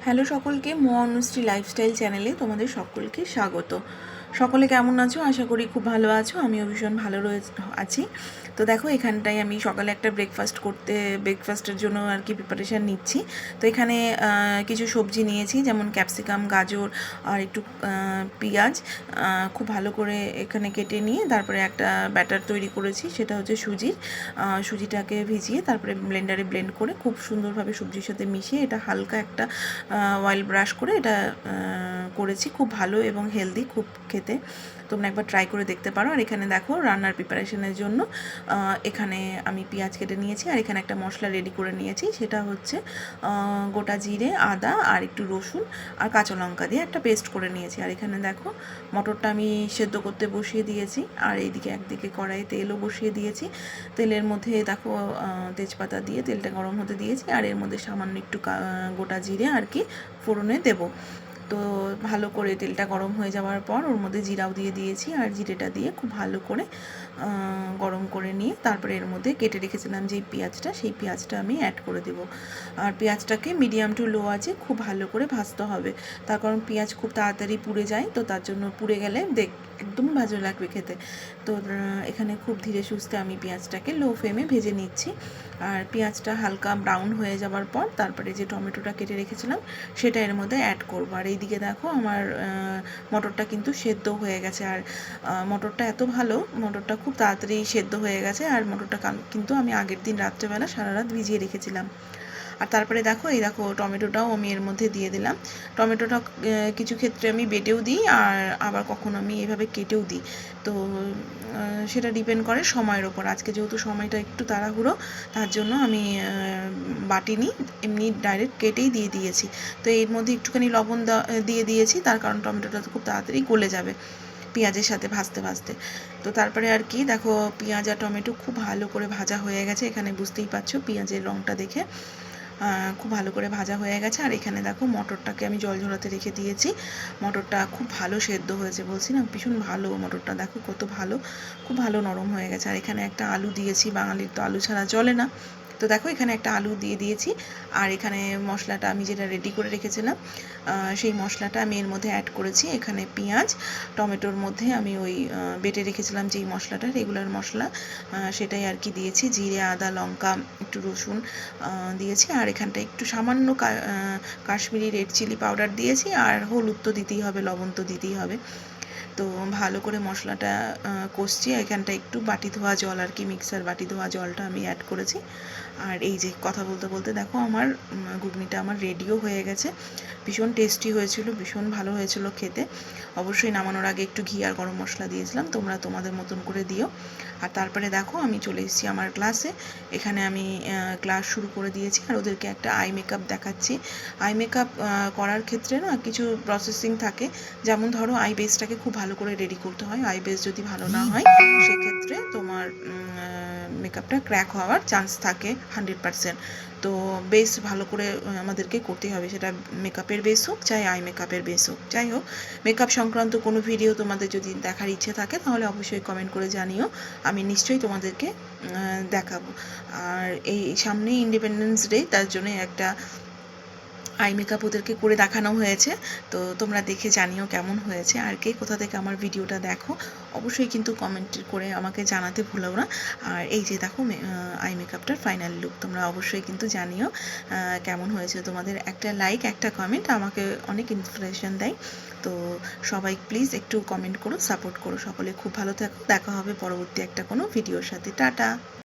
Hello সকলকে, Anushree lifestyle চ্যানেলে তোমাদের সকলকে স্বাগত। সকলে কেমন আছো? আশা করি খুব ভালো আছো। আমিও ভীষণ ভালো আছি। তো দেখো, এখানটায় আমি সকালে একটা ব্রেকফাস্টের জন্য আর কি প্রিপারেশান নিচ্ছি। তো এখানে কিছু সবজি নিয়েছি, যেমন ক্যাপসিকাম, গাজর আর একটু পেঁয়াজ খুব ভালো করে এখানে কেটে নিয়ে তারপরে একটা ব্যাটার তৈরি করেছি। সেটা হচ্ছে সুজিটাকে ভিজিয়ে তারপরে ব্লেন্ডারে ব্লেন্ড করে খুব সুন্দরভাবে সবজির সাথে মিশিয়ে এটা হালকা একটা অয়েল ব্রাশ করে এটা করেছি। খুব ভালো এবং হেলদি খুব খেতে, তোমরা একবার ট্রাই করে দেখতে পারো। আর এখানে দেখো, রান্নার প্রিপারেশনের জন্য এখানে আমি পেঁয়াজ কেটে নিয়েছি আর এখানে একটা মশলা রেডি করে নিয়েছি। সেটা হচ্ছে গোটা জিরে, আদা আর একটু রসুন আর কাঁচা লঙ্কা দিয়ে একটা পেস্ট করে নিয়েছি। আর এখানে দেখো, মটরটা আমি সেদ্ধ করতে বসিয়ে দিয়েছি আর এইদিকে একদিকে কড়াইয়ে তেলও বসিয়ে দিয়েছি। তেলের মধ্যে দেখো তেজপাতা দিয়ে তেলটা গরম হতে দিয়েছি আর এর মধ্যে সামান্য একটু গোটা জিরে আর কি ফোড়নে দেবো। তো ভালো করে তেলটা গরম হয়ে যাওয়ার পর ওর মধ্যে জিরাও দিয়ে দিয়েছি আর জিরেটা দিয়ে খুব ভালো করে গরম করে নিয়ে তারপরে এর মধ্যে কেটে রেখেছিলাম যেই পেঁয়াজটা, সেই পেঁয়াজটা আমি অ্যাড করে দেবো। আর পেঁয়াজটাকে মিডিয়াম টু লো আঁচে খুব ভালো করে ভাজতে হবে, তার কারণ পেঁয়াজ খুব তাড়াতাড়ি পুড়ে যায়। তো তার জন্য পুড়ে গেলে একদম ভালো লাগবে খেতে। তো এখানে খুব ধীরে সুস্থে আমি পেঁয়াজটাকে লো ফ্লেমে ভেজে নিচ্ছি। আর পেঁয়াজটা হালকা ব্রাউন হয়ে যাওয়ার পর তারপরে যে টমেটোটা কেটে রেখেছিলাম সেটা এর মধ্যে অ্যাড করবো। আর এইদিকে দেখো, আমার মটরটা কিন্তু সেদ্ধ হয়ে গেছে। আর মটরটা এত ভালো, মটরটা খুব তাড়াতাড়ি সেদ্ধ হয়ে গেছে। আর মটরটা কিন্তু আমি আগের দিন রাত্রেবেলা সারা রাত ভিজিয়ে রেখেছিলাম। আর তারপরে দেখো, টমেটোটাও আমি এর মধ্যে দিয়ে দিলাম। টমেটোটা কিছু ক্ষেত্রে আমি বেটেও দিই আর আবার কখনো আমি এভাবে কেটেও দিই। তো সেটা ডিপেন্ড করে সময়ের ওপর। আজকে যেহেতু সময়টা একটু তাড়াহুড়ো, তার জন্য আমি বাটিনি, এমনি ডাইরেক্ট কেটেই দিয়ে দিয়েছি। তো এর মধ্যে একটুখানি লবণ দিয়ে দিয়েছি, তার কারণ টমেটোটা তো খুব তাড়াতাড়ি গলে যাবে পেঁয়াজের সাথে ভাজতে ভাজতে। তো তারপরে আর কি দেখো, পেঁয়াজ আর টমেটো খুব ভালো করে ভাজা হয়ে গেছে। এখানে বুঝতেই পারছো পেঁয়াজের রঙটা দেখে খুব ভালো করে ভাজা হয়ে গেছে। আর এখানে দেখো, মটরটাকে আমি জল ঝরাতে রেখে দিয়েছি। মটরটা খুব ভালো সেদ্ধ হয়েছে, বলছি না, ভীষণ ভালো মটরটা। দেখো কত ভালো, খুব ভালো নরম হয়ে গেছে। আর এখানে একটা আলু দিয়েছি, বাঙালির তো আলু ছাড়া চলে না। তো দেখো, এখানে একটা আলু দিয়ে দিয়েছি। আর এখানে মশলাটা আমি যেটা রেডি করে রেখেছিলাম, সেই মশলাটা আমি এর মধ্যে অ্যাড করেছি। এখানে পেঁয়াজ টমেটোর মধ্যে আমি ওই বেটে রেখেছিলাম যেই মশলাটা, রেগুলার মশলা, সেটাই আর কি দিয়েছি। জিরে, আদা, লঙ্কা, একটু রসুন দিয়েছি। আর এখানটা একটু সামান্য কাশ্মীরি রেড চিলি পাউডার দিয়েছি। আর হলুদ তো দিতেই হবে, লবণ তো দিতেই হবে। তো ভালো করে মশলাটা কষছি। এখানটা একটু বাটি ধোয়া জল আর কি, মিক্সার বাটি ধোয়া জলটা আমি অ্যাড করেছি। আর এই যে কথা বলতে বলতে দেখো, আমার ঘুগনিটা আমার রেডিও হয়ে গেছে। ভীষণ টেস্টি হয়েছিল, ভীষণ ভালো হয়েছিল খেতে। অবশ্যই নামানোর আগে একটু ঘি আর গরম মশলা দিয়েছিলাম, তোমরা তোমাদের মতন করে দিও। আর তারপরে দেখো, আমি চলে এসেছি আমার ক্লাসে। এখানে আমি ক্লাস শুরু করে দিয়েছি আর ওদেরকে একটা আই মেকআপ দেখাচ্ছি। আই মেকআপ করার ক্ষেত্রে না কিছু প্রসেসিং থাকে, যেমন ধরো আই বেসটাকে খুব ভালো করে রেডি করতে হয়। আই বেস যদি ভালো না হয়, সেক্ষেত্রে তোমার মেকআপটা ক্র্যাক হওয়ার চান্স থাকে 100%। তো বেস ভালো করে আমাদেরকে করতেই হবে, সেটা মেকআপের বেস হোক চাই আই মেকআপের বেস হোক। যাই হোক, মেকআপ সংক্রান্ত কোনো ভিডিও তোমাদের যদি দেখার ইচ্ছে থাকে তাহলে অবশ্যই কমেন্ট করে জানিও, আমি নিশ্চয়ই তোমাদেরকে দেখাবো। আর এই সামনেই ইন্ডিপেন্ডেন্স ডে, তার জন্য একটা আই মেকআপ ওদেরকে করে দেখানো হয়েছে। তো তোমরা দেখে জানিও কেমন হয়েছে। আর কে কোথা থেকে আমার ভিডিওটা দেখো অবশ্যই কিন্তু কমেন্ট করে আমাকে জানাতে ভুলো না। আর এই যে দেখো, আই মেকআপটার ফাইনাল লুক তোমরা অবশ্যই কিন্তু জানিও কেমন হয়েছে। তোমাদের একটা লাইক, একটা কমেন্ট আমাকে অনেক ইন্সপিরেশন দেয়। তো সবাই প্লিজ একটু কমেন্ট করো, সাপোর্ট করো। সকলে খুব ভালো থাকো, দেখা হবে পরবর্তী একটা কোনো ভিডিওর সাথে। টাটা।